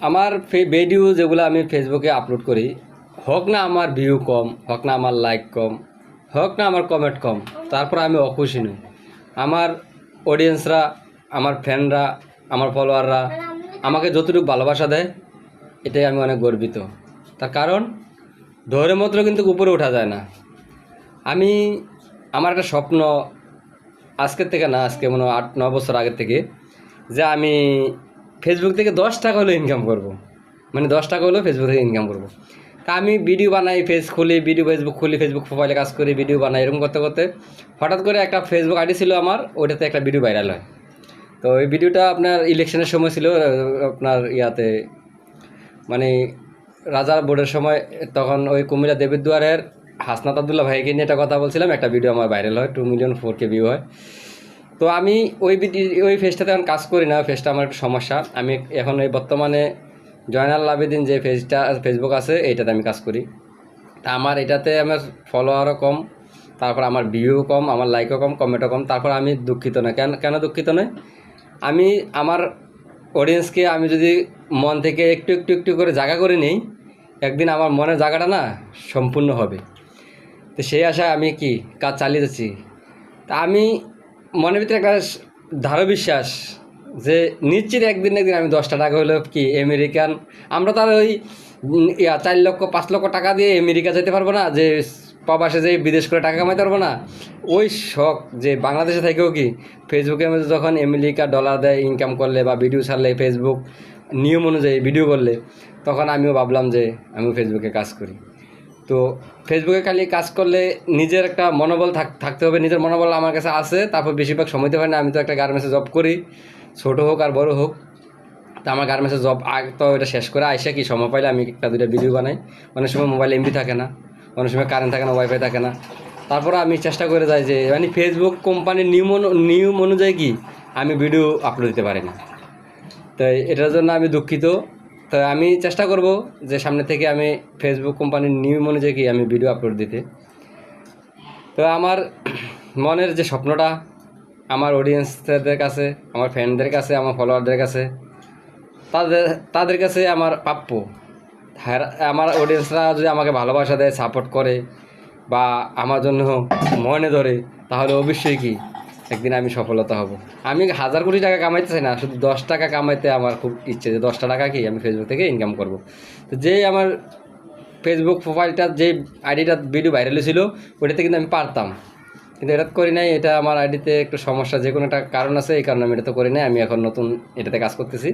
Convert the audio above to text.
আমার ভিডিও যেগুলো আমি ফেসবুকে আপলোড করি, হোক না আমার ভিউ কম, হোক না আমার লাইক কম, হোক না আমার কমেন্ট কম, তারপর আমি অখুশি নই। আমার অডিয়েন্সরা, আমার ফ্যানরা, আমার ফলোয়াররা আমাকে যতটুকু ভালোবাসা দেয়, এটাই আমি অনেক গর্বিত। তার কারণ ধরে মাত্র কিন্তু উপরে ওঠা যায় না। আমার একটা স্বপ্ন, আজকের থেকে না, আজকে মনে হয় 8-9 বছর আগের থেকে, যে আমি ফেসবুক থেকে 10 টাকা হলেও ইনকাম করব। মানে 10 টাকা হলেও ফেসবুক থেকে ইনকাম করব। তা আমি ভিডিও বানাই, ফেসবুক খুলি, ফেসবুক প্রোফাইলে কাজ করি, ভিডিও বানাই। এরকম করতে করতে হঠাৎ করে একটা ফেসবুক আইডি ছিল আমার, ওইটাতে একটা ভিডিও ভাইরাল হয়। তো ওই ভিডিওটা আপনার ইলেকশনের সময় ছিল, আপনার ইয়াতে মানে রাজার বোর্ডের সময়। তখন ওই কুমিল্লা দেবীদ্বারের হাসনাত আবদুল্লাহ ভাইকে নিয়ে একটা কথা বলছিলাম, একটা ভিডিও আমার ভাইরাল হয়, 2,400,000 ভিউ হয়। তো আমি ওই ফেজটাতে এখন কাজ করি না, ফেজটা আমার একটু সমস্যা। আমি এখন এই বর্তমানে জয়নাল আবেদিন যে ফেসবুক আছে, এইটাতে আমি কাজ করি। তা আমার এটাতে আমার ফলোয়ারও কম, তারপর আমার ভিউ কম, আমার লাইকও কম, কমেন্টও কম। তারপর আমি দুঃখিত না। কেন দুঃখিত নয়? আমি আমার অডিয়েন্সকে আমি যদি মন থেকে একটু একটু একটু করে জায়গা করে নিই, একদিন আমার মনের জায়গাটা না সম্পূর্ণ হবে। তো সেই আশায় আমি কাজ চালিয়ে যাচ্ছি। তা আমি মনের ভিতরে একটা দৃঢ় বিশ্বাস যে নিশ্চিত একদিন আমি 10টা টাকা হলেও আমেরিকান, আমরা তো আর ওই 4 লক্ষ 5 লক্ষ টাকা দিয়ে আমেরিকা যেতে পারবো না, যে প্রবাসে যে বিদেশ করে টাকা কামাইতে পারবো না। ওই শখ যে বাংলাদেশে থেকেও ফেসবুকের মধ্যে যখন আমেরিকা ডলার দেয় ইনকাম করলে, বা ভিডিও ছাড়লে, ফেসবুক নিয়ম অনুযায়ী ভিডিও করলে, তখন আমিও ভাবলাম যে আমিও ফেসবুকে কাজ করি। তো ফেসবুকে খালি কাজ করলে নিজের একটা মনোবল থাকতে হবে। নিজের মনোবল আমার কাছে আছে, তারপর বেশিরভাগ সময় দিতে পারি না। আমি তো একটা গার্মেন্টসে জব করি, ছোটো হোক আর বড়ো হোক। তা আমার গার্মেন্টসে জব তো এটা শেষ করে আইসা সময় পাইলে আমি একটা দুইটা ভিডিও বানাই। অনেক সময় মোবাইল এমবি থাকে না, অনেক সময় কারেন্ট থাকে না, ওয়াইফাই থাকে না। তারপর আমি চেষ্টা করে যাই যে মানে ফেসবুক কোম্পানির নিয়ম অনুযায়ী আমি ভিডিও আপলোড দিতে পারি না। তো এটার জন্য আমি দুঃখিত। তো আমি চেষ্টা করব যে সামনে থেকে আমি ফেসবুক কোম্পানির নিয়ম অনুযায়ী আমি ভিডিও আপলোড দিতে। তো আমার মনের যে স্বপ্নটা আমার অডিয়েন্সদের কাছে, আমার ফ্যানদের কাছে, আমার ফলোয়ারদের কাছে, তাদের কাছে আমার প্রাপ্য। আমার অডিয়েন্সরা যদি আমাকে ভালোবাসা দেয়, সাপোর্ট করে, বা আমার জন্য মনে ধরে, তাহলে অবশ্যই একদিন আমি সফলতা হব। আমি 1,000 কোটি টাকা কামাইতে চাই না, শুধু 10 টাকা কামাইতে আমার খুব ইচ্ছে, যে 10টা টাকা আমি ফেসবুক থেকে ইনকাম করব। তো যেই আমার ফেসবুক প্রোফাইলটা, যে আইডিটা ভিডিও ভাইরাল ছিল, ওইটাতে কিন্তু আমি পারতাম, কিন্তু এটা করি নাই। এটা আমার আইডিতে একটু সমস্যা, যে কোনো একটা কারণ আছে, এই কারণে আমি এটা তো করি নাই। আমি এখন নতুন এটাতে কাজ করতেছি।